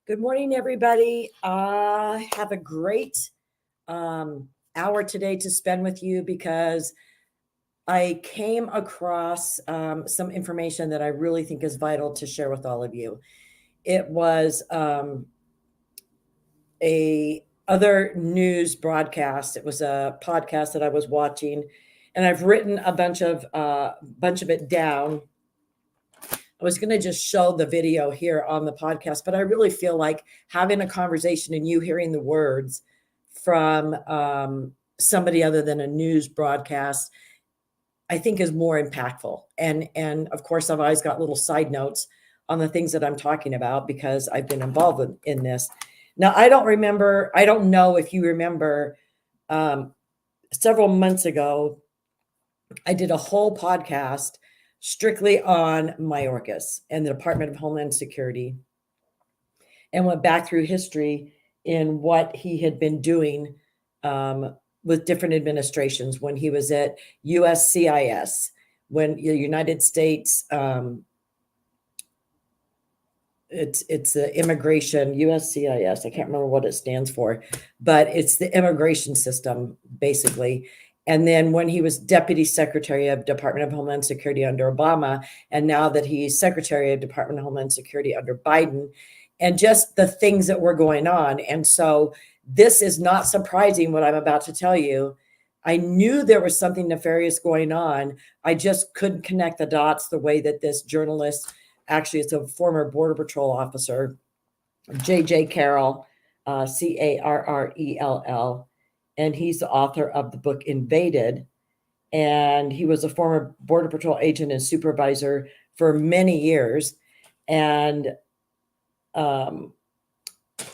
Good morning, everybody. I have a great hour today to spend with you because I came across some information that I really think is vital to share with all of you. It was a other news broadcast. It was a podcast that I was watching, and I've written a bunch of it down. I was going to just show the video here on the podcast, but I really feel like having a conversation and you hearing the words from somebody other than a news broadcast, I think is more impactful. And of course, I've always got little side notes on the things that I'm talking about because I've been involved in this. Now, I don't know if you remember, several months ago, I did a whole podcast strictly on Mayorkas and the Department of Homeland Security and went back through history in what he had been doing with different administrations when he was at USCIS, when the United States, it's the immigration, USCIS, I can't remember what it stands for, but it's the immigration system, basically. And then when he was Deputy Secretary of Department of Homeland Security under Obama, and now that he's Secretary of Department of Homeland Security under Biden, and just the things that were going on. And so this is not surprising what I'm about to tell you. I knew there was something nefarious going on. I just couldn't connect the dots the way that this journalist, actually it's a former Border Patrol officer, J.J. Carroll, Carrell, and he's the author of the book Invaded. And he was a former Border Patrol agent and supervisor for many years. And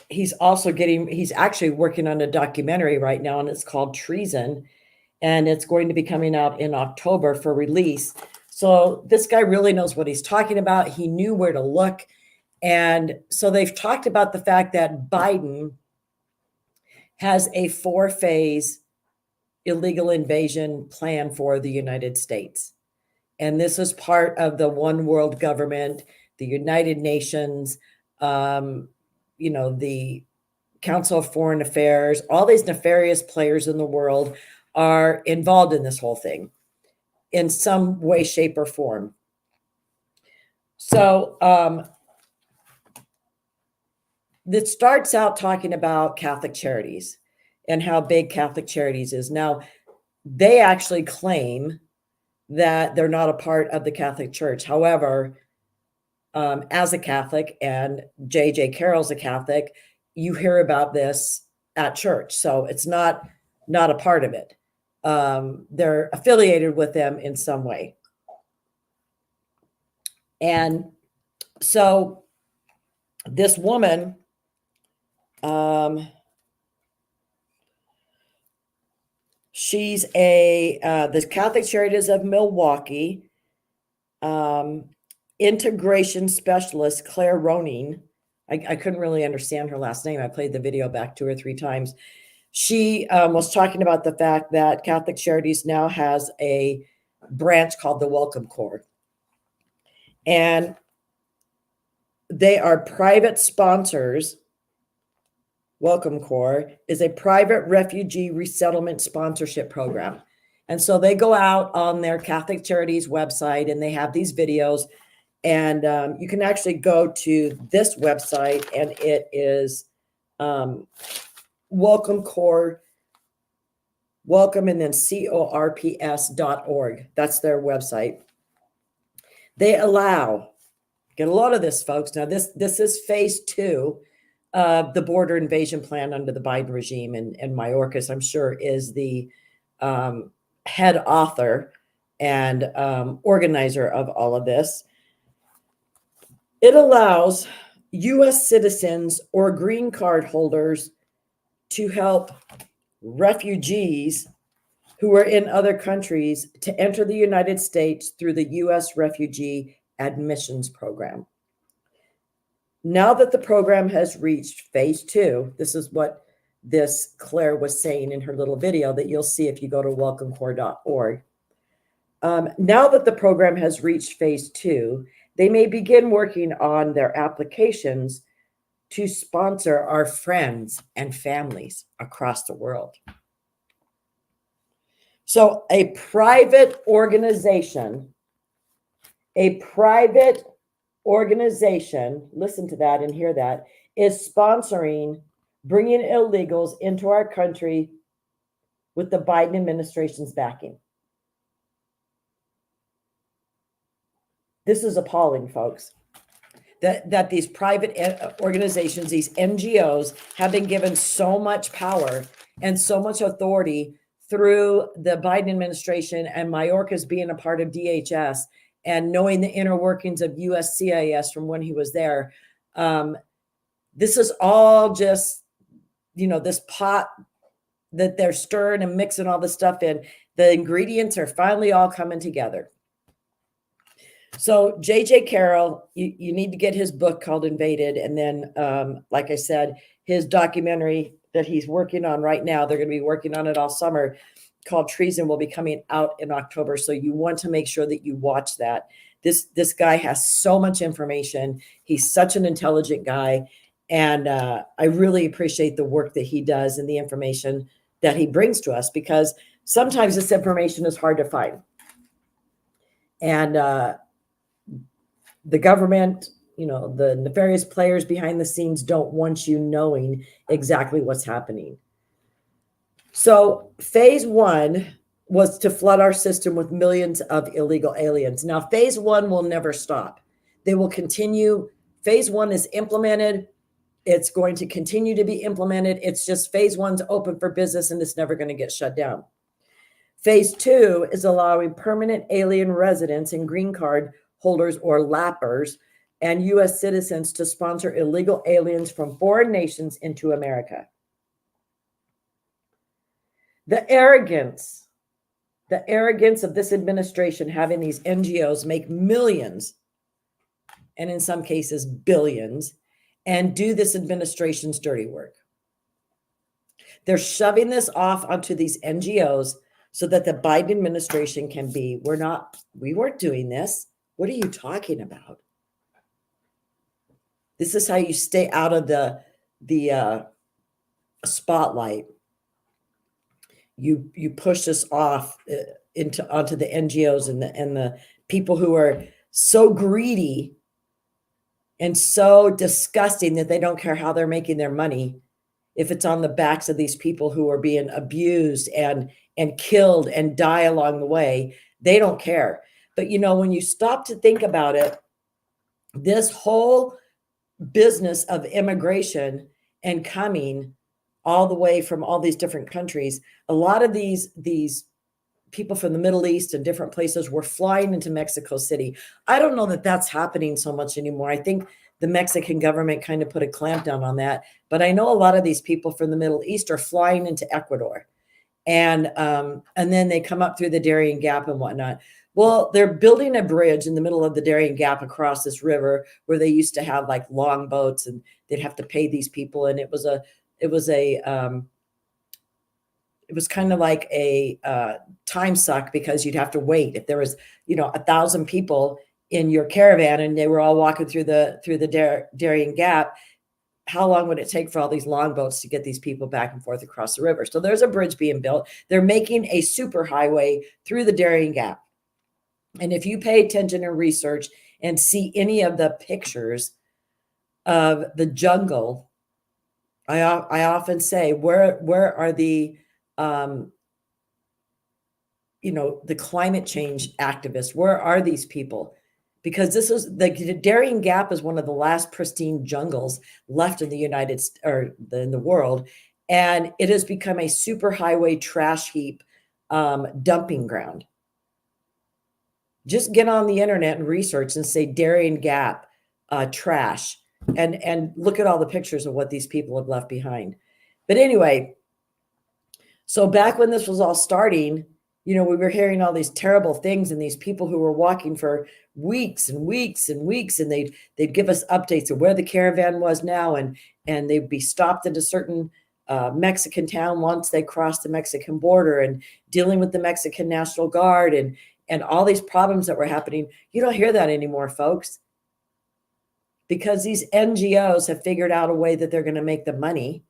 he's actually working on a documentary right now, and it's called Treason. And it's going to be coming out in October for release. So this guy really knows what he's talking about. He knew where to look. And so they've talked about the fact that Biden has a 4-phase illegal invasion plan for the United States. And this is part of the one world government, the United Nations, the Council of Foreign Affairs, all these nefarious players in the world are involved in this whole thing in some way, shape, or form. So this starts out talking about Catholic Charities and how big Catholic Charities is. Now, they actually claim that they're not a part of the Catholic Church. However, as a Catholic, and J.J. Carroll's a Catholic, you hear about this at church. So it's not a part of it. They're affiliated with them in some way. And so this woman, she's the Catholic Charities of Milwaukee, integration specialist, Claire Roning. I couldn't really understand her last name. I played the video back 2 or 3 times. She was talking about the fact that Catholic Charities now has a branch called the Welcome Corps. And they are private sponsors. Welcome Corps is a private refugee resettlement sponsorship program. And so they go out on their Catholic Charities website and they have these videos. And you can actually go to this website, and it is Welcome Corps, welcome, and then corps.org. That's their website. They allow, get a lot of this, folks. Now, this is phase 2 of the border invasion plan under the Biden regime, and Mayorkas, I'm sure, is the head author and organizer of all of this. It allows U.S. citizens or green card holders to help refugees who are in other countries to enter the United States through the U.S. Refugee Admissions Program. Now that the program has reached phase 2, this is what this Claire was saying in her little video that you'll see if you go to welcomecorps.org. Now that the program has reached phase 2, they may begin working on their applications to sponsor our friends and families across the world. So a private organization, listen to that and hear that, is sponsoring bringing illegals into our country with the Biden administration's backing. This is appalling, folks. That these private organizations, these NGOs, have been given so much power and so much authority through the Biden administration and Mayorkas being a part of DHS and knowing the inner workings of USCIS from when he was there. This is all just, this pot that they're stirring and mixing all this stuff in. The ingredients are finally all coming together. So J.J. Carroll, you need to get his book called Invaded. And then, like I said, his documentary that he's working on right now, they're going to be working on it all summer, called Treason, will be coming out in October. So you want to make sure that you watch that. This guy has so much information. He's such an intelligent guy. And I really appreciate the work that he does and the information that he brings to us, because sometimes this information is hard to find. And the government, the nefarious players behind the scenes don't want you knowing exactly what's happening. So phase one was to flood our system with millions of illegal aliens. Now, phase one will never stop. They will continue. Phase one is implemented. It's going to continue to be implemented. It's just phase one's open for business and it's never going to get shut down. Phase two is allowing permanent alien residents and green card holders or lappers and U.S. citizens to sponsor illegal aliens from foreign nations into America. The arrogance of this administration having these NGOs make millions, and in some cases billions, and do this administration's dirty work. They're shoving this off onto these NGOs so that the Biden administration can be, we weren't doing this. What are you talking about? This is how you stay out of the spotlight. You push this off onto the NGOs and the people who are so greedy and so disgusting that they don't care how they're making their money. If it's on the backs of these people who are being abused and killed and die along the way, they don't care. But when you stop to think about it, this whole business of immigration and coming all the way from all these different countries, a lot of these people from the Middle East and different places were flying into Mexico City. I don't know that that's happening so much anymore. I think the Mexican government kind of put a clamp down on that. But I know a lot of these people from the Middle East are flying into Ecuador. And then they come up through the Darien Gap and whatnot. Well, they're building a bridge in the middle of the Darien Gap across this river where they used to have like long boats and they'd have to pay these people. And it was kind of like a time suck, because you'd have to wait. If there was, 1,000 people in your caravan and they were all walking through the Darien Gap, how long would it take for all these longboats to get these people back and forth across the river? So there's a bridge being built. They're making a super highway through the Darien Gap. And if you pay attention and research and see any of the pictures of the jungle, I often say, where are the the climate change activists? Where are these people? Because this is the Darien Gap is one of the last pristine jungles left in the in the world, and it has become a superhighway trash heap dumping ground. Just get on the internet and research and say Darien Gap trash, and look at all the pictures of what these people have left behind. But anyway, so back when this was all starting, we were hearing all these terrible things, and these people who were walking for weeks and weeks and weeks, and they'd give us updates of where the caravan was now, and they'd be stopped at a certain Mexican town once they crossed the Mexican border, and dealing with the Mexican National Guard and all these problems that were happening. You don't hear that anymore, folks. because these NGOs have figured out a way that they're going to make the money,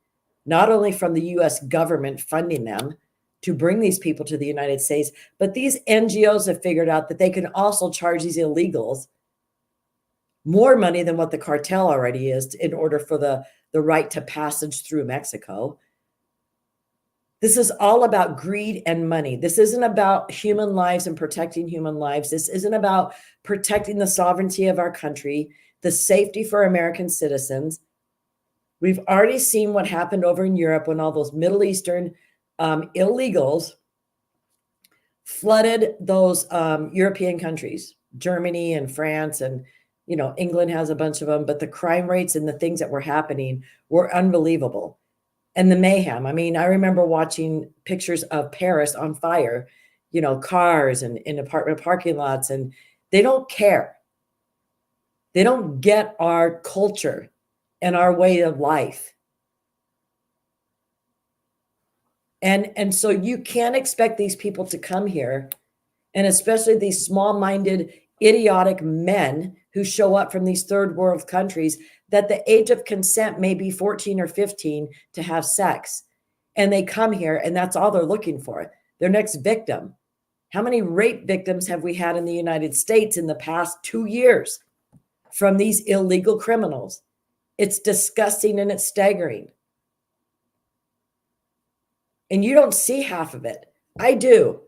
not only from the US government funding them to bring these people to the United States, but these NGOs have figured out that they can also charge these illegals more money than what the cartel already is in order for the right to passage through Mexico. This is all about greed and money. This isn't about human lives and protecting human lives. This isn't about protecting the sovereignty of our country, the safety for American citizens. We've already seen what happened over in Europe when all those Middle Eastern illegals flooded those European countries, Germany and France, and England has a bunch of them, but the crime rates and the things that were happening were unbelievable. And the mayhem. I mean, I remember watching pictures of Paris on fire, cars and in apartment parking lots, and they don't care. They don't get our culture and our way of life. And so you can't expect these people to come here, and especially these small-minded, idiotic men who show up from these third world countries, that the age of consent may be 14 or 15 to have sex. And they come here and that's all they're looking for, their next victim. How many rape victims have we had in the United States in the past 2 years from these illegal criminals? It's disgusting and it's staggering. And you don't see half of it. I do.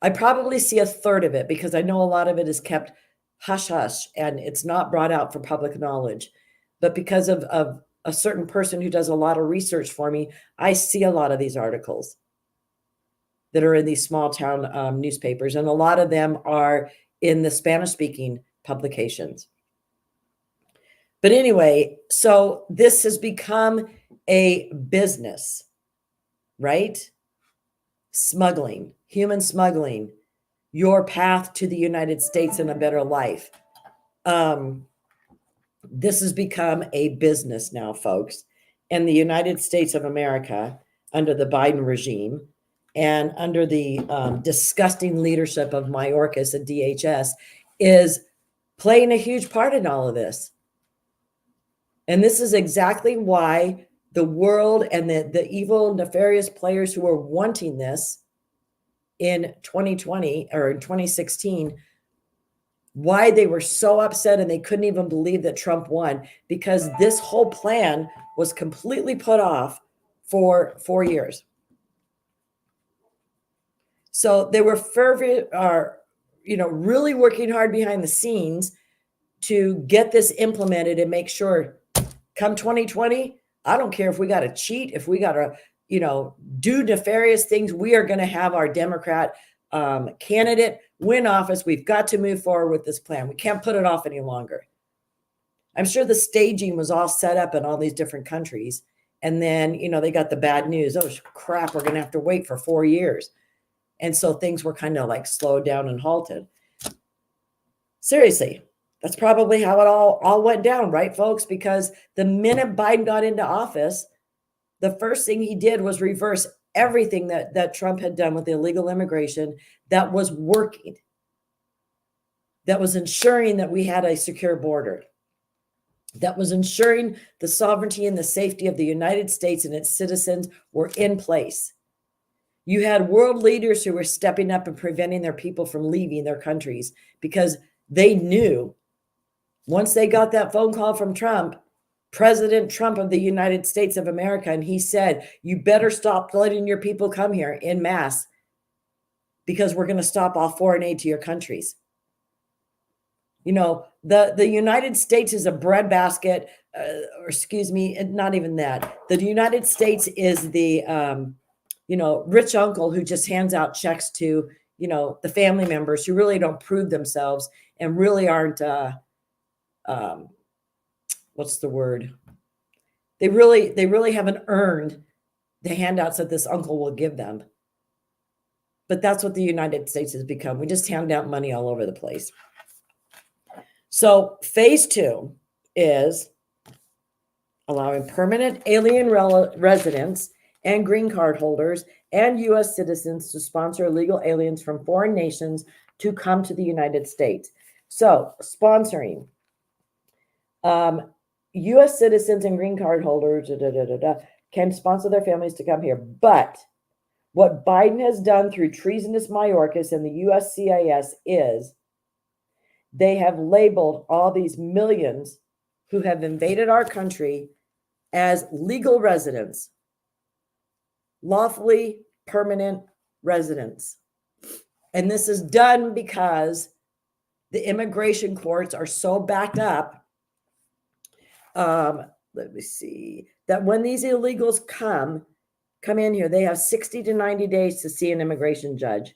I probably see a third of it because I know a lot of it is kept hush hush and it's not brought out for public knowledge. But because of a certain person who does a lot of research for me, I see a lot of these articles that are in these small town newspapers. And a lot of them are in the Spanish speaking publications. But anyway, so this has become a business, right? Smuggling, human smuggling, your path to the United States and a better life. This has become a business now, folks. And the United States of America, under the Biden regime and under the disgusting leadership of Mayorkas and DHS, is playing a huge part in all of this. And this is exactly why the world and the evil, nefarious players who are wanting this in 2020 or in 2016, why they were so upset and they couldn't even believe that Trump won, because this whole plan was completely put off for 4 years. So they were really working hard behind the scenes to get this implemented and make sure come 2020, I don't care if we got to cheat, if we got to, do nefarious things, we are going to have our Democrat candidate win office. We've got to move forward with this plan. We can't put it off any longer. I'm sure the staging was all set up in all these different countries. And then, they got the bad news. Oh, crap, we're going to have to wait for 4 years. And so things were kind of like slowed down and halted. Seriously, that's probably how it all went down, right, folks? Because the minute Biden got into office, the first thing he did was reverse everything that Trump had done with illegal immigration that was working, that was ensuring that we had a secure border, that was ensuring the sovereignty and the safety of the United States and its citizens were in place. You had world leaders who were stepping up and preventing their people from leaving their countries because they knew once they got that phone call from Trump, President Trump of the United States of America, and he said, you better stop letting your people come here en masse because we're going to stop all foreign aid to your countries. The United States is a breadbasket, not even that. The United States is the, rich uncle who just hands out checks to, the family members who really don't prove themselves and really aren't, what's the word? They really haven't earned the handouts that this uncle will give them. But that's what the United States has become. We just hand out money all over the place. So phase 2 is allowing permanent alien residents and green card holders and U.S. citizens to sponsor illegal aliens from foreign nations to come to the United States. So sponsoring. U.S. citizens and green card holders can sponsor their families to come here. But what Biden has done through treasonous Mayorkas and the USCIS is they have labeled all these millions who have invaded our country as legal residents, lawfully permanent residents. And this is done because the immigration courts are so backed up. Let me see, that when these illegals come in here, they have 60 to 90 days to see an immigration judge.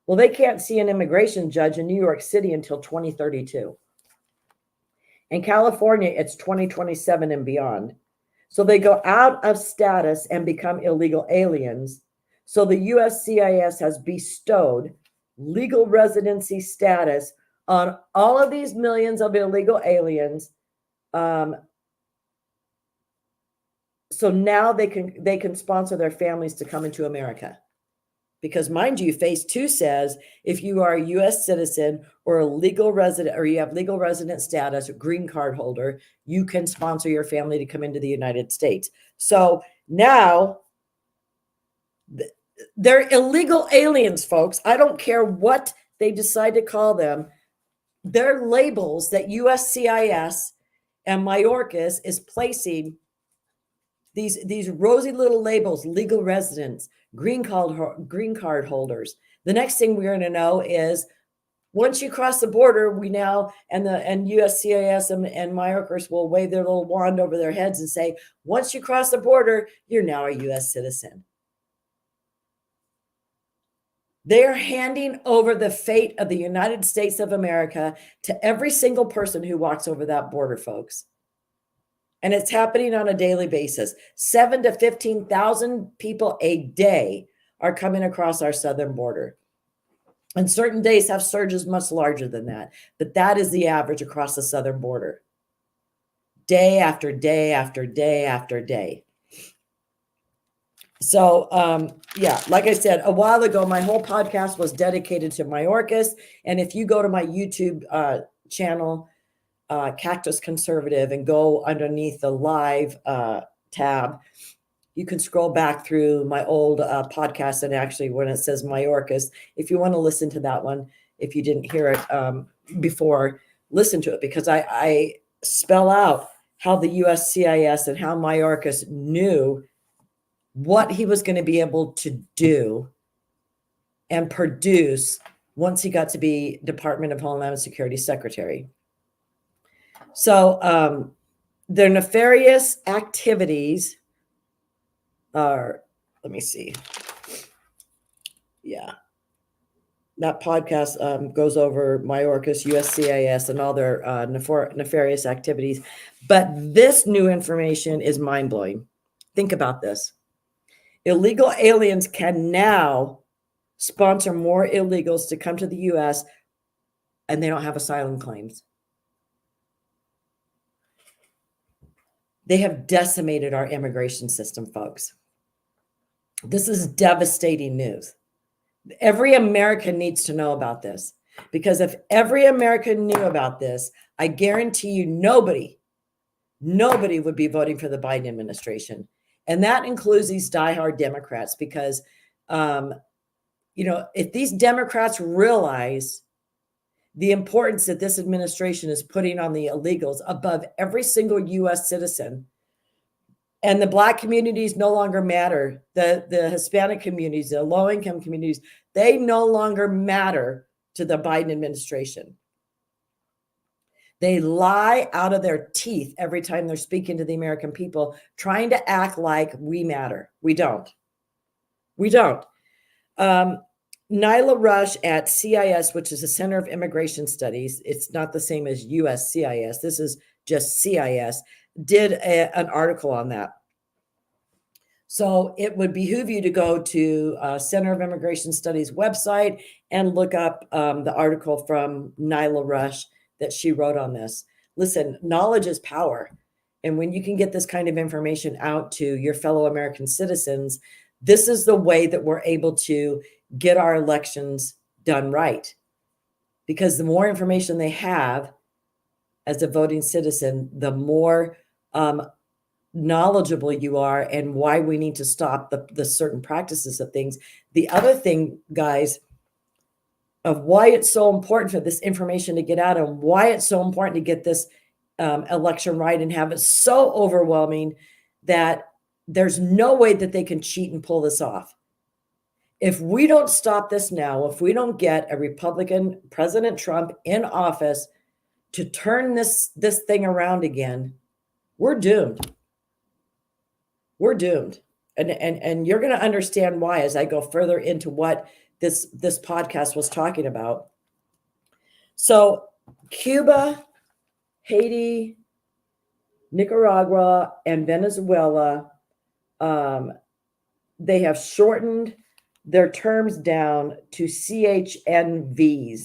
Well, they can't see an immigration judge in New York City until 2032. In California, it's 2027 and beyond. So they go out of status and become illegal aliens. So the USCIS has bestowed legal residency status on all of these millions of illegal aliens. So now they can sponsor their families to come into America. Because mind you, phase 2 says if you are a U.S. citizen or a legal resident, or you have legal resident status or green card holder, you can sponsor your family to come into the United States. So now they're illegal aliens, folks. I don't care what they decide to call them. They're labels that USCIS and Mayorkas is placing these rosy little labels: legal residents, green card holders. The next thing we're going to know is once you cross the border, we now and USCIS and Mayorkas will wave their little wand over their heads and say, once you cross the border, you're now a U.S. citizen. They are handing over the fate of the United States of America to every single person who walks over that border, folks. And it's happening on a daily basis. 7,000 to 15,000 people a day are coming across our southern border. And certain days have surges much larger than that. But that is the average across the southern border. Day after day after day after day. So, yeah, like I said, a while ago, my whole podcast was dedicated to Mayorkas. And if you go to my YouTube channel, Cactus Conservative, and go underneath the live tab, you can scroll back through my old podcast, and actually when it says Mayorkas, if you want to listen to that one, if you didn't hear it before, listen to it, because I spell out how the USCIS and how Mayorkas knew what he was going to be able to do and produce once he got to be Department of Homeland Security Secretary. So their nefarious activities are, let me see. Yeah. That podcast goes over Mayorkas, USCIS, and all their nefarious activities. But this new information is mind-blowing. Think about this. Illegal aliens can now sponsor more illegals to come to the U.S., and they don't have asylum claims. They have decimated our immigration system, folks. This is devastating news. Every American needs to know about this, because if every American knew about this, I guarantee you nobody would be voting for the Biden administration. And that includes these diehard Democrats, because, if these Democrats realize the importance that this administration is putting on the illegals above every single U.S. citizen, and the Black communities no longer matter, the Hispanic communities, the low-income communities, they no longer matter to the Biden administration. They lie out of their teeth every time they're speaking to the American people, trying to act like we matter. We don't. We don't. Nyla Rush at CIS, which is the Center of Immigration Studies, it's not the same as USCIS, this is just CIS, did an article on that. So it would behoove you to go to Center of Immigration Studies website and look up the article from Nyla Rush that she wrote on this. Listen, knowledge is power. And when you can get this kind of information out to your fellow American citizens, this is the way that we're able to get our elections done right. Because the more information they have, as a voting citizen, the more knowledgeable you are and why we need to stop the certain practices of things. The other thing, guys, of why it's so important for this information to get out and why it's so important to get this election right and have it so overwhelming that there's no way that they can cheat and pull this off. If we don't stop this now, if we don't get a Republican President Trump in office to turn this thing around again, we're doomed. We're doomed. And you're going to understand why as I go further into what this podcast was talking about. So Cuba, Haiti, Nicaragua, and Venezuela, they have shortened their terms down to CHNVs,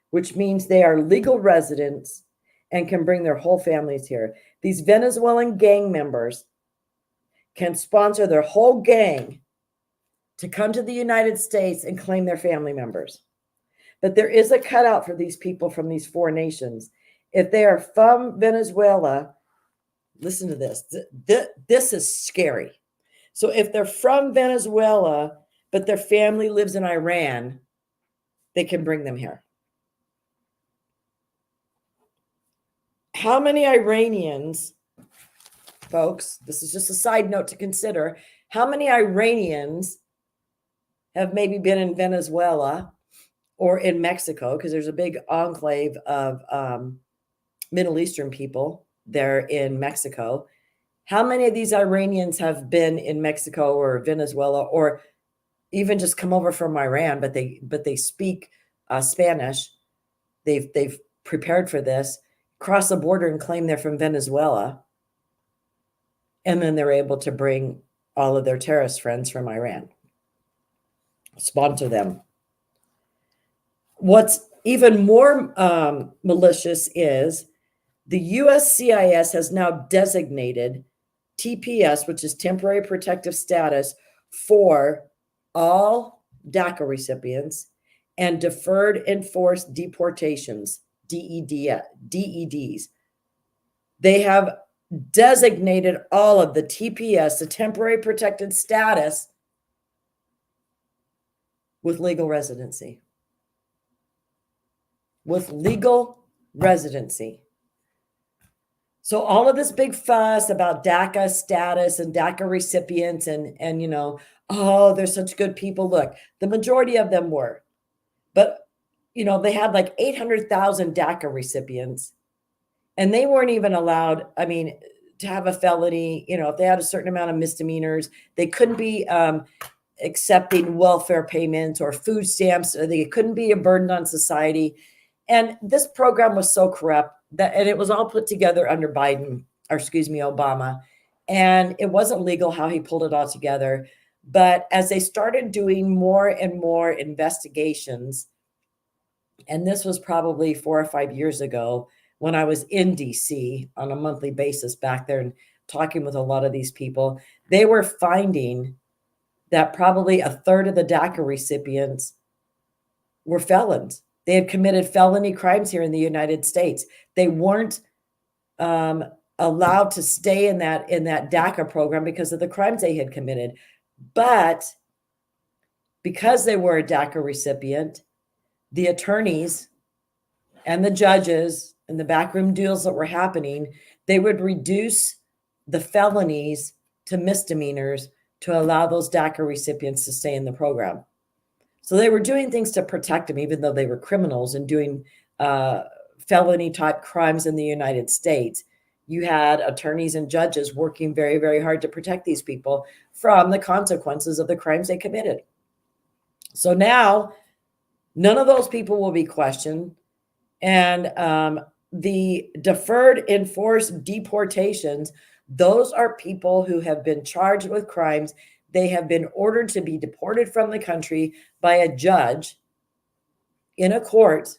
which means they are legal residents and can bring their whole families here. These Venezuelan gang members can sponsor their whole gang to come to the United States and claim their family members. But there is a cutout for these people from these four nations. If they are from Venezuela, listen to this. This is scary. So if they're from Venezuela, but their family lives in Iran, they can bring them here. How many Iranians, folks, this is just a side note to consider, how many Iranians have maybe been in Venezuela or in Mexico, because there's a big enclave of Middle Eastern people there in Mexico. How many of these Iranians have been in Mexico or Venezuela or even just come over from Iran, but they speak Spanish? They've prepared for this, cross the border and claim they're from Venezuela, and then they're able to bring all of their terrorist friends from Iran, sponsor them. What's even more malicious is the USCIS has now designated TPS, which is temporary protective status, for all DACA recipients and deferred enforced deportations, DEDs. They have designated all of the TPS, the temporary protected status, with legal residency. With legal residency. So all of this big fuss about DACA status and DACA recipients and you know, oh, they're such good people. Look, the majority of them were. But, you know, they had like 800,000 DACA recipients, and they weren't even allowed, I mean, to have a felony. You know, if they had a certain amount of misdemeanors, they couldn't be accepting welfare payments or food stamps, or they couldn't be a burden on society. And this program was so corrupt and it was all put together under Obama. And it wasn't legal how he pulled it all together. But as they started doing more and more investigations, and this was probably 4 or 5 years ago when I was in DC on a monthly basis back there and talking with a lot of these people, they were finding that probably a third of the DACA recipients were felons. They had committed felony crimes here in the United States. They weren't allowed to stay in that DACA program because of the crimes they had committed. But because they were a DACA recipient, the attorneys and the judges and the backroom deals that were happening, they would reduce the felonies to misdemeanors to allow those DACA recipients to stay in the program. So they were doing things to protect them, even though they were criminals and doing felony type crimes in the United States. You had attorneys and judges working very, very hard to protect these people from the consequences of the crimes they committed. So now none of those people will be questioned. And the deferred enforced deportations, those are people who have been charged with crimes. They have been ordered to be deported from the country by a judge in a court.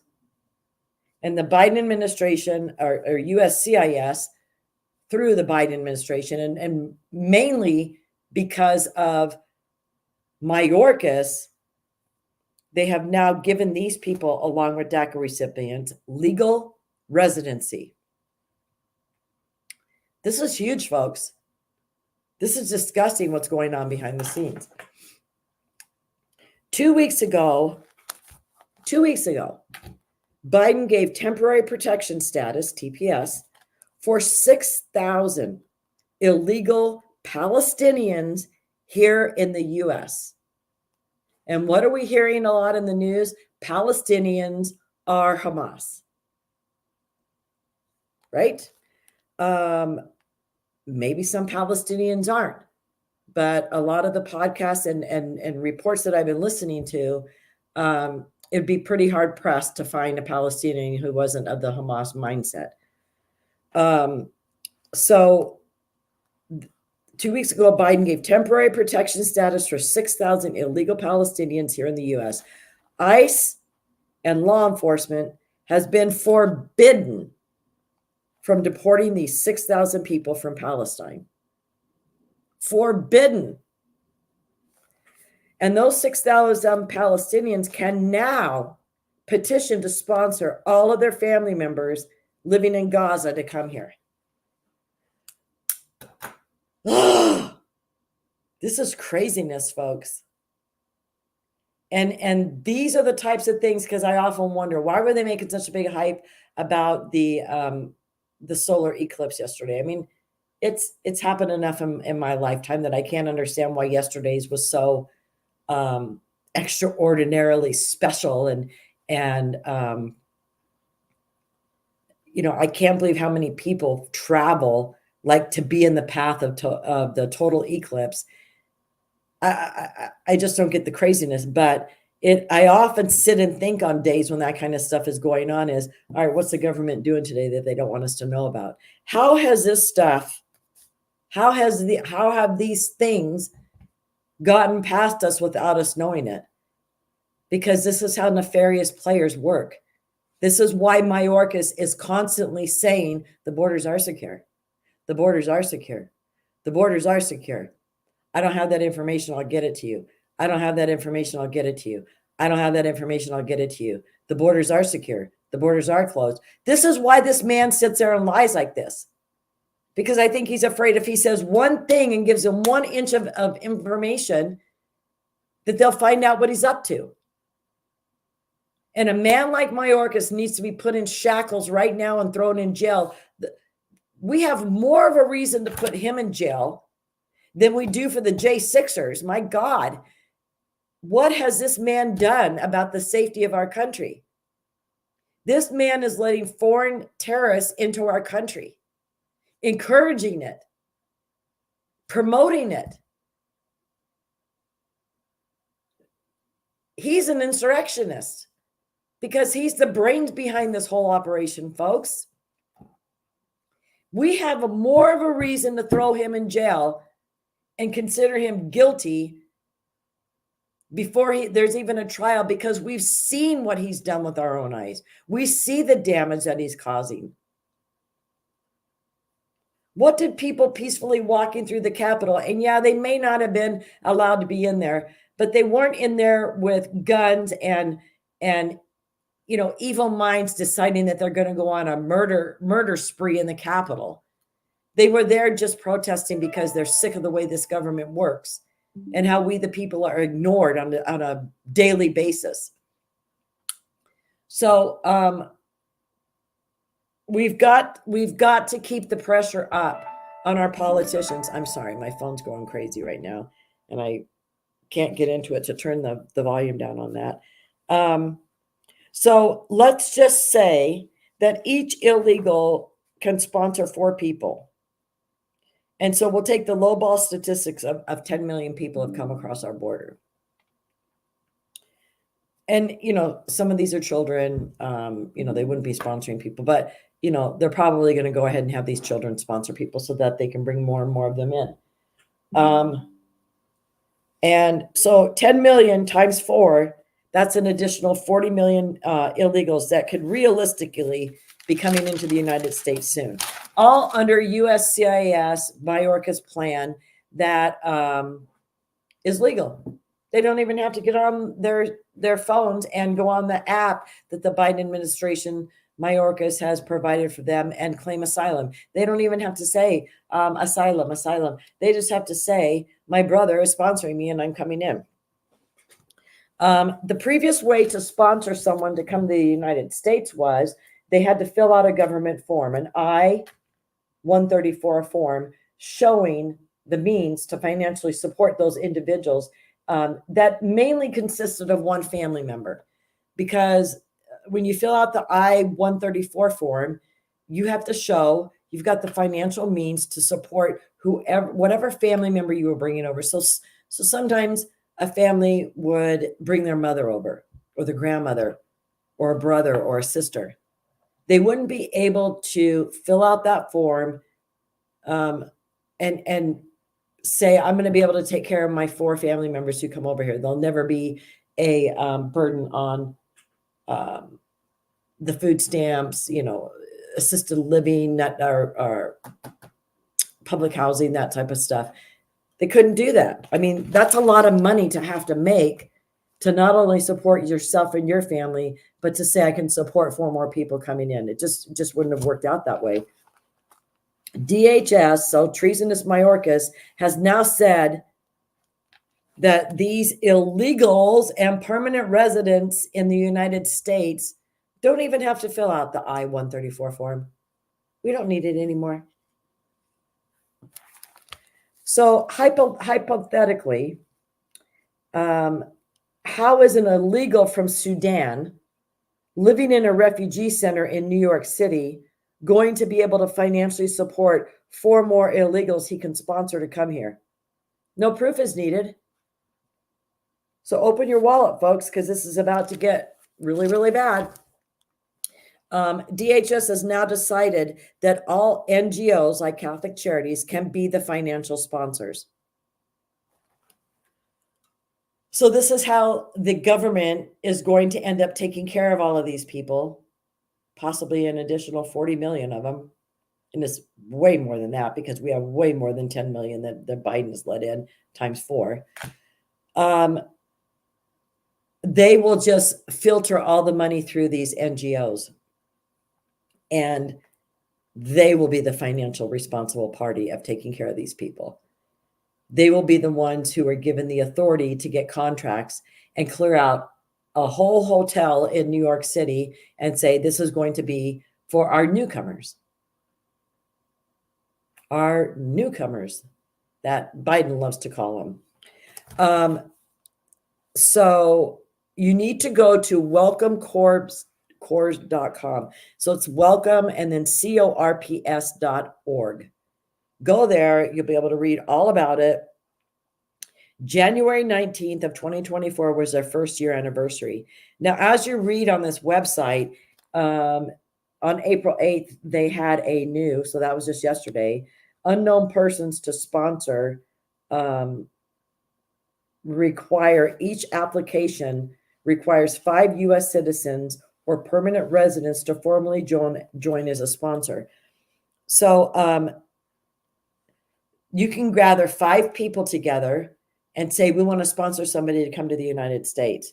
And the Biden administration or USCIS, through the Biden administration, and mainly because of Mayorkas, they have now given these people, along with DACA recipients, legal residency. This is huge, folks. This is disgusting what's going on behind the scenes. 2 weeks ago, Biden gave temporary protection status, TPS, for 6,000 illegal Palestinians here in the US. And what are we hearing a lot in the news? Palestinians are Hamas, right? Maybe some Palestinians aren't, but a lot of the podcasts and reports that I've been listening to, it'd be pretty hard pressed to find a Palestinian who wasn't of the Hamas mindset. So 2 weeks ago, Biden gave temporary protection status for 6,000 illegal Palestinians here in the U.S. ICE and law enforcement has been forbidden from deporting these 6,000 people from Palestine. Forbidden. And those 6,000 Palestinians can now petition to sponsor all of their family members living in Gaza to come here. This is craziness, folks. And these are the types of things, because I often wonder, why were they making such a big hype about the solar eclipse yesterday? I mean, it's happened enough in my lifetime that I can't understand why yesterday's was so extraordinarily special. And I can't believe how many people travel like to be in the path of the total eclipse. I just don't get the craziness, but I often sit and think on days when that kind of stuff is going on is, all right, what's the government doing today that they don't want us to know about? How have these things gotten past us without us knowing it? Because this is how nefarious players work. This is why Mayorkas is constantly saying the borders are secure. The borders are secure. The borders are secure. I don't have that information. I'll get it to you. I don't have that information. I'll get it to you. I don't have that information. I'll get it to you. The borders are secure. The borders are closed. This is why this man sits there and lies like this. Because I think he's afraid if he says one thing and gives them 1 inch of information, that they'll find out what he's up to. And a man like Mayorkas needs to be put in shackles right now and thrown in jail. We have more of a reason to put him in jail than we do for the J6ers. My God, what has this man done about the safety of our country? This man is letting foreign terrorists into our country, encouraging it, promoting it. He's an insurrectionist because he's the brains behind this whole operation, folks. We have more of a reason to throw him in jail and consider him guilty before there's even a trial, because we've seen what he's done with our own eyes. We see the damage that he's causing. What did people peacefully walking through the Capitol? And yeah, they may not have been allowed to be in there, but they weren't in there with guns and evil minds deciding that they're going to go on a murder spree in the Capitol. They were there just protesting because they're sick of the way this government works and how we, the people, are ignored on a daily basis. So we've got to keep the pressure up on our politicians. I'm sorry, my phone's going crazy right now, and I can't get into it to turn the volume down on that. So let's just say that each illegal can sponsor 4 people. And so we'll take the lowball statistics of 10 million people have come across our border. And, some of these are children, they wouldn't be sponsoring people, but, they're probably going to go ahead and have these children sponsor people so that they can bring more and more of them in. And so 10 million times 4, that's an additional 40 million illegals that could realistically be coming into the United States soon, all under USCIS Mayorkas plan that is legal. They don't even have to get on their phones and go on the app that the Biden administration Mayorkas has provided for them and claim asylum. They don't even have to say asylum. They just have to say, my brother is sponsoring me and I'm coming in. The previous way to sponsor someone to come to the United States was they had to fill out a government form, an I-134 form showing the means to financially support those individuals. That mainly consisted of one family member, because when you fill out the I-134 form, you have to show you've got the financial means to support whatever family member you were bringing over. So sometimes a family would bring their mother over, or the grandmother, or a brother, or a sister. They wouldn't be able to fill out that form and say, I'm going to be able to take care of my 4 family members who come over here. There'll never be a burden on the food stamps, assisted living, or public housing, that type of stuff. They couldn't do that. I mean, that's a lot of money to have to make to not only support yourself and your family, but to say I can support 4 more people coming in. It just wouldn't have worked out that way. DHS, so treasonous Mayorkas, has now said that these illegals and permanent residents in the United States don't even have to fill out the I-134 form. We don't need it anymore. So hypothetically, how is an illegal from Sudan living in a refugee center in New York City going to be able to financially support 4 more illegals he can sponsor to come here? No proof is needed. So open your wallet, folks, because this is about to get really, really bad. DHS has now decided that all NGOs, like Catholic Charities, can be the financial sponsors. So this is how the government is going to end up taking care of all of these people, possibly an additional 40 million of them. And it's way more than that, because we have way more than 10 million that Biden has let in, times 4. They will just filter all the money through these NGOs, and they will be the financial responsible party of taking care of these people. They will be the ones who are given the authority to get contracts and clear out a whole hotel in New York City and say, this is going to be for our newcomers. Our newcomers, that Biden loves to call them. So you need to go to welcomecorps.com. So it's welcome and then corps.org. Go there. You'll be able to read all about it. January 19th of 2024 was their first year anniversary. Now, as you read on this website, on April 8th, they had a new, so that was just yesterday, unknown persons to sponsor require, each application requires 5 U.S. citizens or permanent residents to formally join as a sponsor. So you can gather 5 people together and say, we want to sponsor somebody to come to the United States.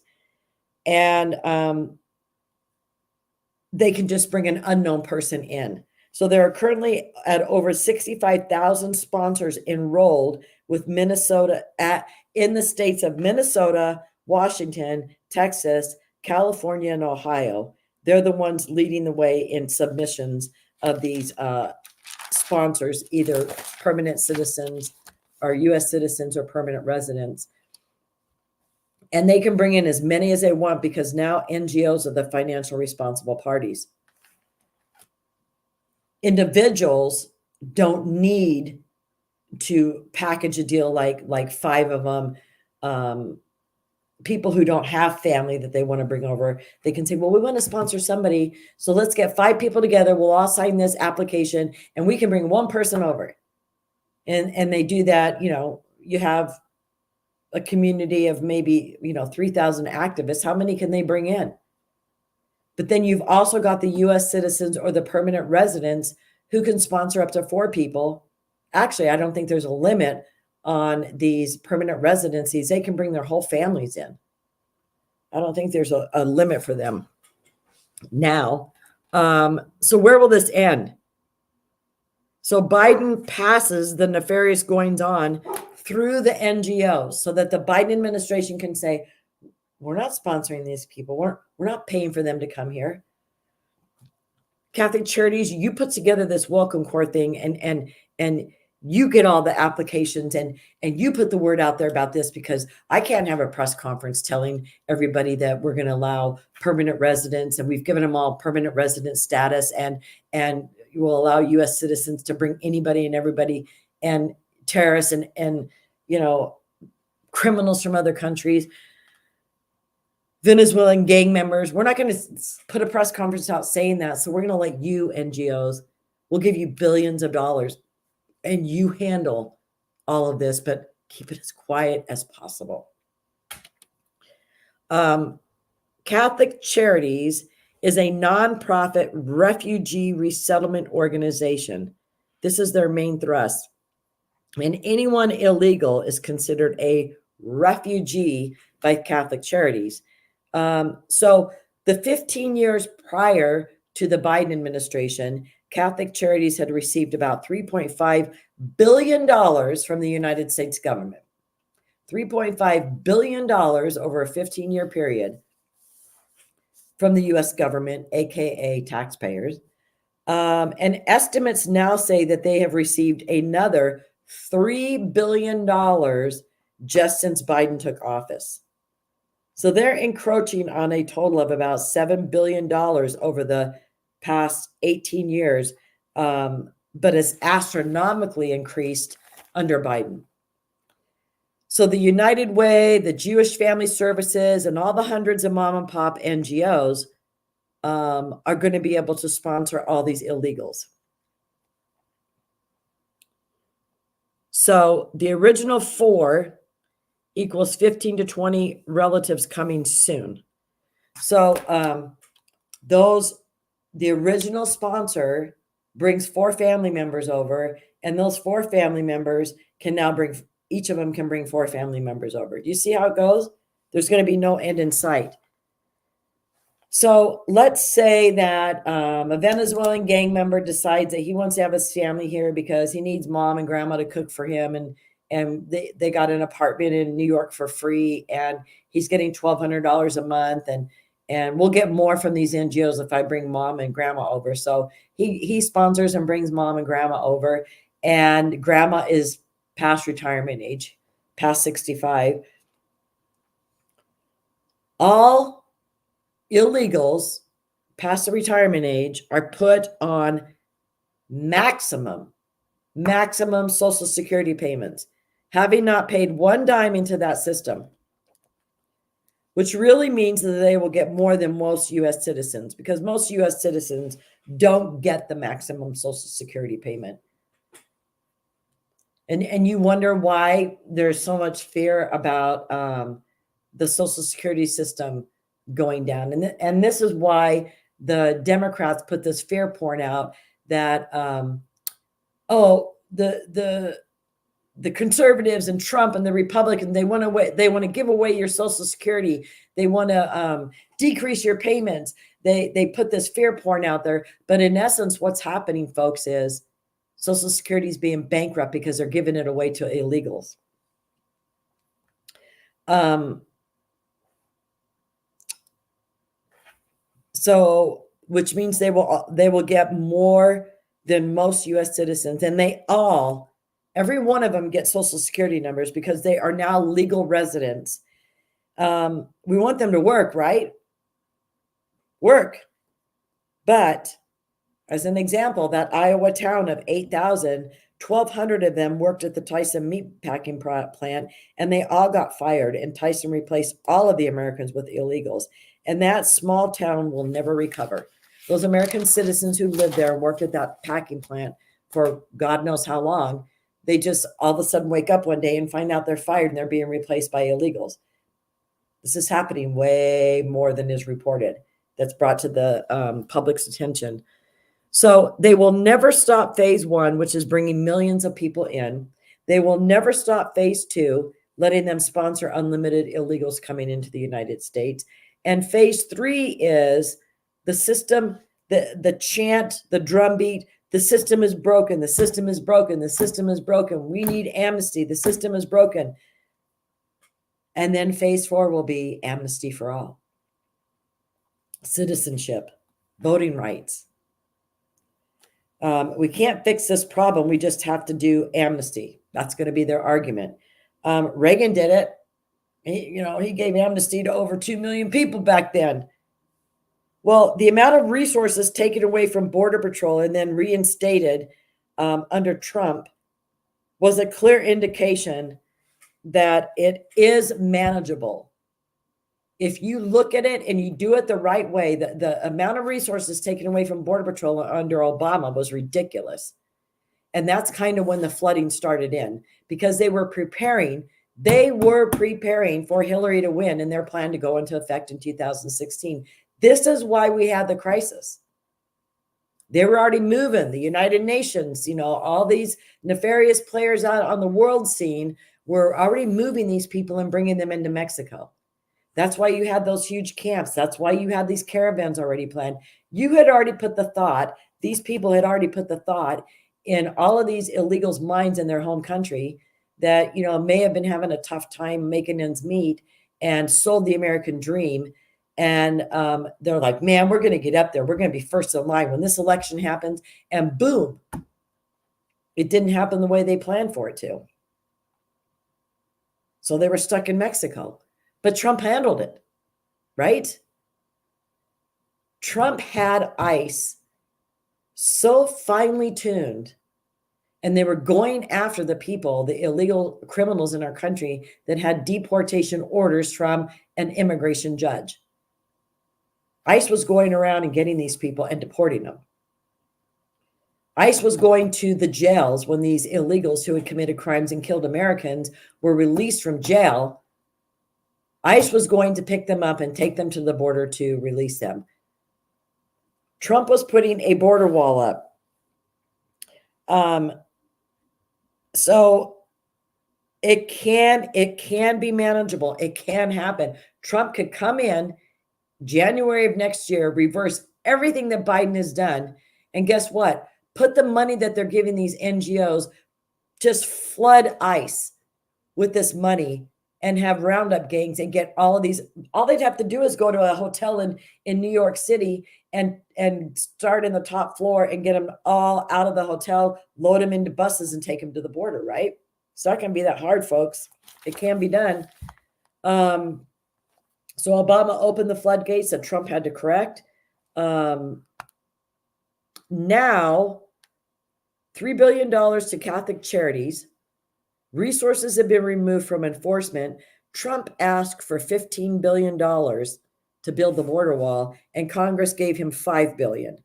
And they can just bring an unknown person in. So there are currently at over 65,000 sponsors enrolled with Minnesota in the states of Minnesota, Washington, Texas, California, and Ohio. They're the ones leading the way in submissions of these sponsors, either permanent citizens or U.S. citizens or permanent residents. And they can bring in as many as they want, because now NGOs are the financial responsible parties. Individuals don't need to package a deal like 5 of them. People who don't have family that they want to bring over, they can say, well, we want to sponsor somebody, so let's get 5 people together. We'll all sign this application and we can bring 1 person over. And they do that. You have a community of maybe, 3,000 activists. How many can they bring in? But then you've also got the U.S. citizens or the permanent residents who can sponsor up to 4 people. Actually, I don't think there's a limit on these permanent residencies. They can bring their whole families in. I don't think there's a limit for them. Now, So where will this end? So Biden passes the nefarious goings on through the NGOs so that the Biden administration can say, we're not sponsoring these people. We're not paying for them to come here. Catholic Charities, you put together this welcome core thing and you get all the applications and you put the word out there about this, because I can't have a press conference telling everybody that we're going to allow permanent residents and we've given them all permanent resident status and you will allow U.S. citizens to bring anybody and everybody and terrorists and criminals from other countries, Venezuelan gang members. We're not going to put a press conference out saying that. So we're going to let you NGOs, we'll give you billions of dollars and you handle all of this, but keep it as quiet as possible. Catholic Charities is a nonprofit refugee resettlement organization. This is their main thrust. And anyone illegal is considered a refugee by Catholic Charities. So the 15 years prior to the Biden administration, Catholic Charities had received about $3.5 billion from the United States government. $3.5 billion over a 15-year period from the U.S. government, aka taxpayers. And estimates now say that they have received another $3 billion just since Biden took office. So they're encroaching on a total of about $7 billion over the past 18 years, but it's astronomically increased under Biden. So the United Way, the Jewish Family Services, and all the hundreds of mom and pop NGOs are going to be able to sponsor all these illegals. So the original 4 equals 15 to 20 relatives coming soon. So the original sponsor brings 4 family members over, and those 4 family members can now each of them can bring 4 family members over. Do you see how it goes? There's going to be no end in sight. So let's say that a Venezuelan gang member decides that he wants to have his family here because he needs mom and grandma to cook for him, and they got an apartment in New York for free, and he's getting $1,200 a month, and we'll get more from these NGOs if I bring mom and grandma over. So he sponsors and brings mom and grandma over, and grandma is past retirement age, past 65. All illegals past the retirement age are put on maximum Social Security payments, having not paid one dime into that system, which really means that they will get more than most U.S. citizens, because most U.S. citizens don't get the maximum Social Security payment. And you wonder why there's so much fear about the Social Security system going down. And this is why the Democrats put this fear porn out that, the conservatives and Trump and the Republicans, they want to give away your Social Security. They want to decrease your payments. They put this fear porn out there. But in essence, what's happening, folks, is Social Security is being bankrupt because they're giving it away to illegals. So, which means they will get more than most U.S. citizens, and every one of them get Social Security numbers because they are now legal residents. We want them to work, right? Work. But as an example, that Iowa town of 8,000, 1,200 of them worked at the Tyson meat packing plant, and they all got fired, and Tyson replaced all of the Americans with illegals. And that small town will never recover. Those American citizens who lived there and worked at that packing plant for God knows how long, they just all of a sudden wake up one day and find out they're fired and they're being replaced by illegals. This is happening way more than is reported. That's brought to the public's attention. So they will never stop phase 1, which is bringing millions of people in. They will never stop phase 2, letting them sponsor unlimited illegals coming into the United States. And phase 3 is the system the chant, the drumbeat, the system is broken, the system is broken, the system is broken. We need amnesty, the system is broken. And then phase 4 will be amnesty for all. Citizenship, voting rights. We can't fix this problem. We just have to do amnesty. That's going to be their argument. Reagan did it. He gave amnesty to over 2 million people back then. Well, the amount of resources taken away from Border Patrol and then reinstated under Trump was a clear indication that it is manageable. If you look at it and you do it the right way, the amount of resources taken away from Border Patrol under Obama was ridiculous. And that's kind of when the flooding started in, because they were preparing for Hillary to win and their plan to go into effect in 2016. This is why we had the crisis. They were already moving. The United Nations, all these nefarious players out on the world scene were already moving these people and bringing them into Mexico. That's why you had those huge camps. That's why you had these caravans already planned. You had already put the thought, these people had already put the thought in all of these illegals' minds in their home country that, may have been having a tough time making ends meet and sold the American dream. And they're like, man, we're going to get up there. We're going to be first in line when this election happens. And boom, it didn't happen the way they planned for it to. So they were stuck in Mexico. But Trump handled it, right? Trump had ICE so finely tuned, and they were going after the people, the illegal criminals in our country that had deportation orders from an immigration judge. ICE was going around and getting these people and deporting them. ICE was going to the jails when these illegals who had committed crimes and killed Americans were released from jail. ICE was going to pick them up and take them to the border to release them. Trump was putting a border wall up. So it can be manageable. It can happen. Trump could come in January of next year, reverse everything that Biden has done. And guess what? Put the money that they're giving these NGOs, just flood ICE with this money and have roundup gangs and get all of these. All they'd have to do is go to a hotel in New York City and start in the top floor and get them all out of the hotel, load them into buses and take them to the border, right? It's not going to be that hard, folks. It can be done. So Obama opened the floodgates that Trump had to correct. Now, $3 billion to Catholic charities. Resources have been removed from enforcement. Trump asked for $15 billion to build the border wall, and Congress gave him $5 billion.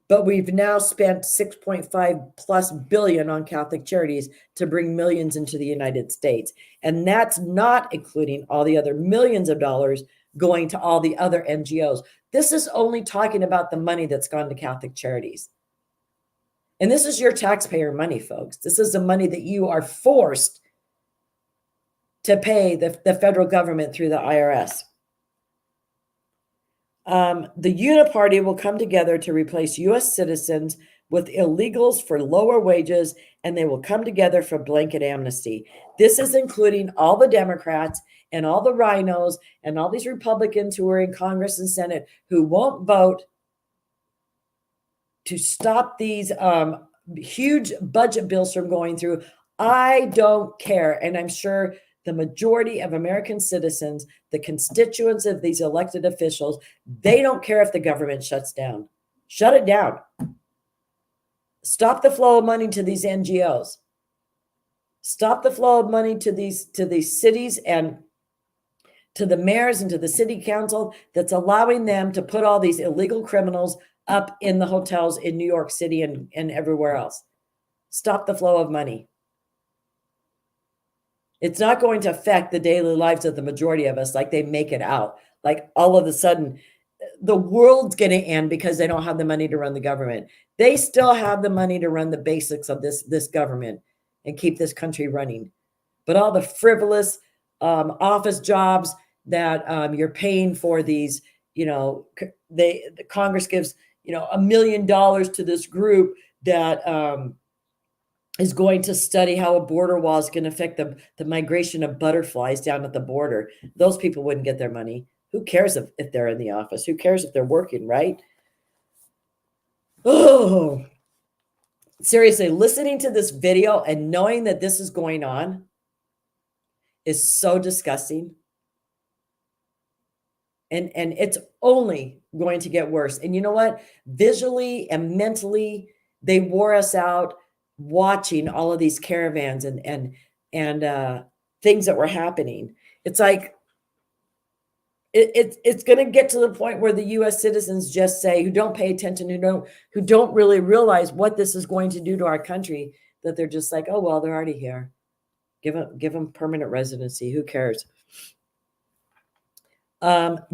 But we've now spent $6.5+ billion on Catholic charities to bring millions into the United States. And that's not including all the other millions of dollars going to all the other NGOs. This is only talking about the money that's gone to Catholic charities. And this is your taxpayer money, folks. This is the money that you are forced to pay the federal government through the IRS. The Uniparty will come together to replace U.S. citizens with illegals for lower wages, and they will come together for blanket amnesty. This is including all the Democrats and all the rhinos and all these Republicans who are in Congress and Senate who won't vote to stop these huge budget bills from going through. I don't care. And I'm sure the majority of American citizens, the constituents of these elected officials, they don't care if the government shuts down. Shut it down. Stop the flow of money to these NGOs. Stop the flow of money to these cities and to the mayors and to the city council that's allowing them to put all these illegal criminals up in the hotels in New York City and everywhere else. Stop the flow of money. It's not going to affect the daily lives of the majority of us like they make it out. Like all of a sudden, the world's going to end because they don't have the money to run the government. They still have the money to run the basics of this government and keep this country running. But all the frivolous office jobs that you're paying for these the Congress gives, $1 million to this group that is going to study how a border wall is going to affect the migration of butterflies down at the border. Those people wouldn't get their money. Who cares if they're in the office? Who cares if they're working, right? Oh, seriously, listening to this video and knowing that this is going on is so disgusting. And it's only going to get worse. And you know what? Visually and mentally, they wore us out watching all of these caravans and things that were happening. It's like it's going to get to the point where the U.S. citizens just say, who don't pay attention, who don't really realize what this is going to do to our country, that they're just like, oh well, they're already here. Give them permanent residency. Who cares?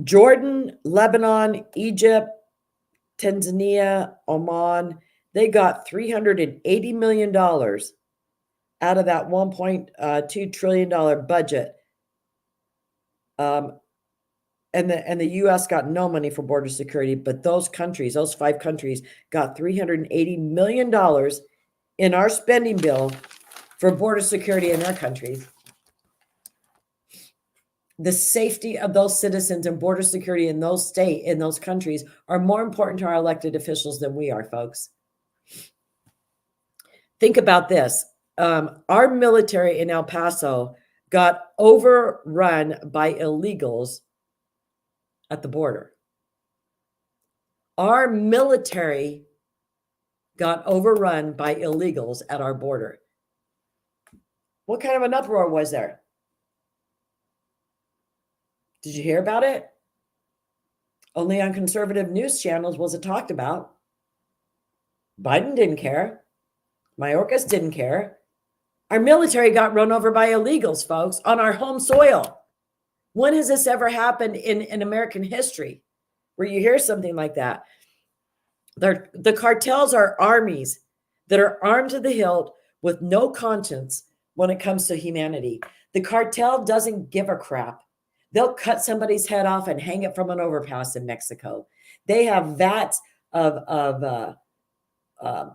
Jordan, Lebanon, Egypt, Tanzania, Oman, they got $380 million out of that $1.2 trillion budget. And the U.S. got no money for border security, but those 5 countries, got $380 million in our spending bill for border security in their countries. The safety of those citizens and border security in those countries are more important to our elected officials than we are, folks. Think about this. Our military in El Paso got overrun by illegals at the border. Our military got overrun by illegals at our border. What kind of an uproar was there? Did you hear about it? Only on conservative news channels was it talked about. Biden didn't care. Mayorkas didn't care. Our military got run over by illegals, folks, on our home soil. When has this ever happened in American history where you hear something like that? The cartels are armies that are armed to the hilt with no conscience when it comes to humanity. The cartel doesn't give a crap. They'll cut somebody's head off and hang it from an overpass in Mexico. They have vats of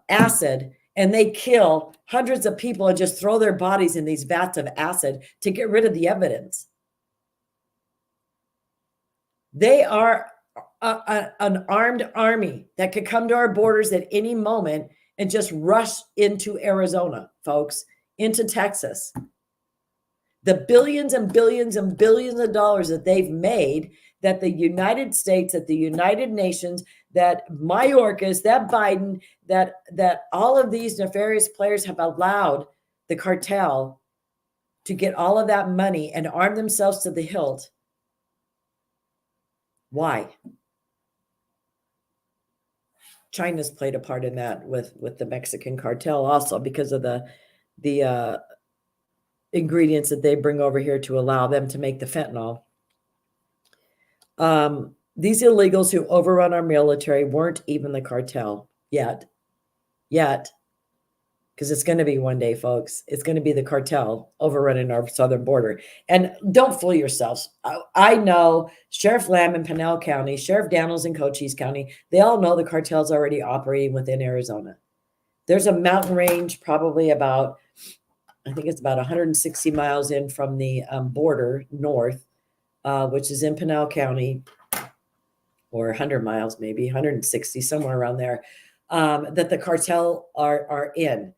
acid, and they kill hundreds of people and just throw their bodies in these vats of acid to get rid of the evidence. They are an armed army that could come to our borders at any moment and just rush into Arizona, folks, into Texas. The billions and billions and billions of dollars that they've made, that the United States, that the United Nations, that Mayorkas, that Biden, that all of these nefarious players have allowed the cartel to get all of that money and arm themselves to the hilt. Why? China's played a part in that with the Mexican cartel also, because of the ingredients that they bring over here to allow them to make the fentanyl. These illegals who overrun our military weren't even the cartel yet, because it's going to be one day, folks. It's going to be the cartel overrunning our southern border. And don't fool yourselves. I know Sheriff Lamb in Pinal County, Sheriff Daniels in Cochise County, they all know the cartel's already operating within Arizona. There's a mountain range probably about, I think it's about 160 miles in from the border north, which is in Pinal County, or 100 miles, maybe 160, somewhere around there, that the cartel are in.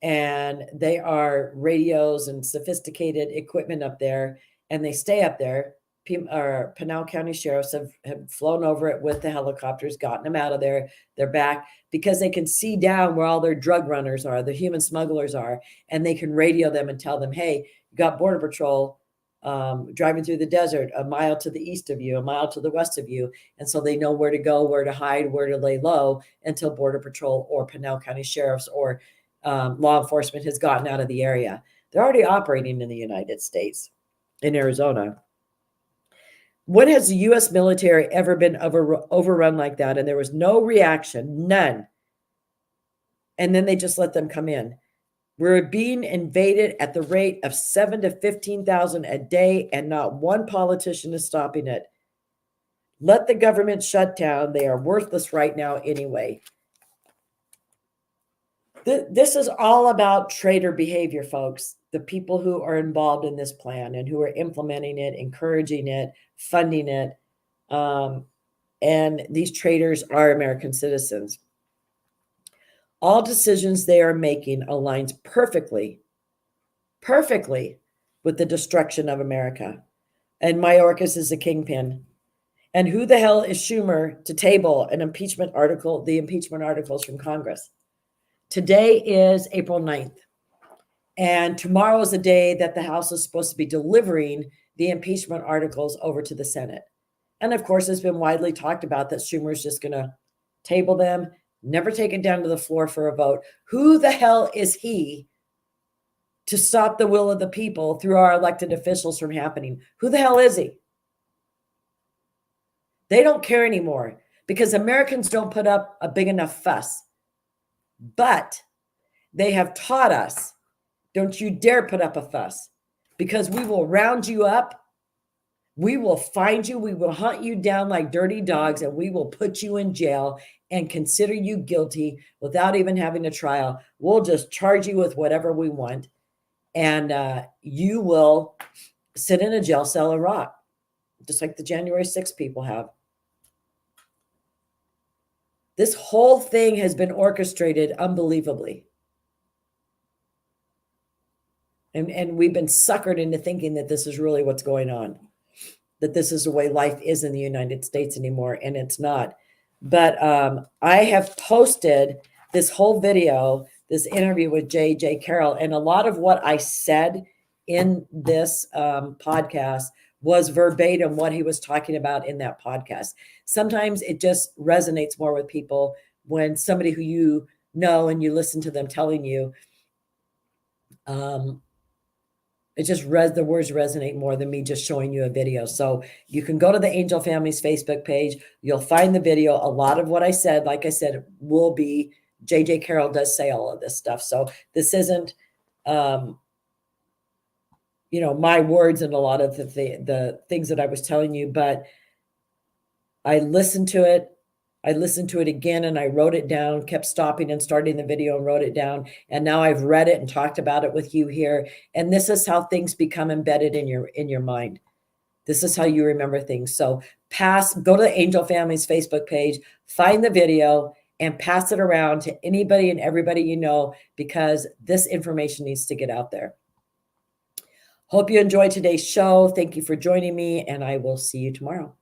And they are radios and sophisticated equipment up there, and they stay up there. Pinal County sheriffs have flown over it with the helicopters, gotten them out of there. They're back because they can see down where all their drug runners are, the human smugglers are, and they can radio them and tell them, hey, you got Border Patrol driving through the desert, a mile to the east of you, a mile to the west of you. And so they know where to go, where to hide, where to lay low until Border Patrol or Pinal County sheriffs or law enforcement has gotten out of the area. They're already operating in the United States, in Arizona. When has the U.S. military ever been overrun like that? And there was no reaction, none. And then they just let them come in. We're being invaded at the rate of 7,000 to 15,000 a day, and not one politician is stopping it. Let the government shut down. They are worthless right now anyway. This is all about traitor behavior, folks. The people who are involved in this plan and who are implementing it, encouraging it, funding it. And these traitors are American citizens. All decisions they are making aligns perfectly with the destruction of America. And Mayorkas is a kingpin. And who the hell is Schumer to table an impeachment article, the impeachment articles from Congress? Today is April 9th. And tomorrow is the day that the House is supposed to be delivering the impeachment articles over to the Senate. And of course, it's been widely talked about that Schumer is just going to table them, never take it down to the floor for a vote. Who the hell is he to stop the will of the people through our elected officials from happening? Who the hell is he? They don't care anymore because Americans don't put up a big enough fuss. But they have taught us, don't you dare put up a fuss, because we will round you up. We will find you. We will hunt you down like dirty dogs, and we will put you in jail and consider you guilty without even having a trial. We'll just charge you with whatever we want, and you will sit in a jail cell and rot, just like the January 6th people have. This whole thing has been orchestrated unbelievably. And we've been suckered into thinking that this is really what's going on, that this is the way life is in the United States anymore, and it's not. But I have posted this whole video, this interview with J.J. Carroll, and a lot of what I said in this podcast was verbatim what he was talking about in that podcast. Sometimes it just resonates more with people when somebody who you know and you listen to them telling you, it just the words resonate more than me just showing you a video. So you can go to the Angel Family's Facebook page. You'll find the video. A lot of what I said, like I said, will be J.J. Carroll does say all of this stuff. So this isn't, my words and a lot of the things that I was telling you, but I listened to it. I listened to it again and I wrote it down, kept stopping and starting the video and wrote it down. And now I've read it and talked about it with you here. And this is how things become embedded in your mind. This is how you remember things. So go to the Angel Family's Facebook page, find the video and pass it around to anybody and everybody you know, because this information needs to get out there. Hope you enjoyed today's show. Thank you for joining me, and I will see you tomorrow.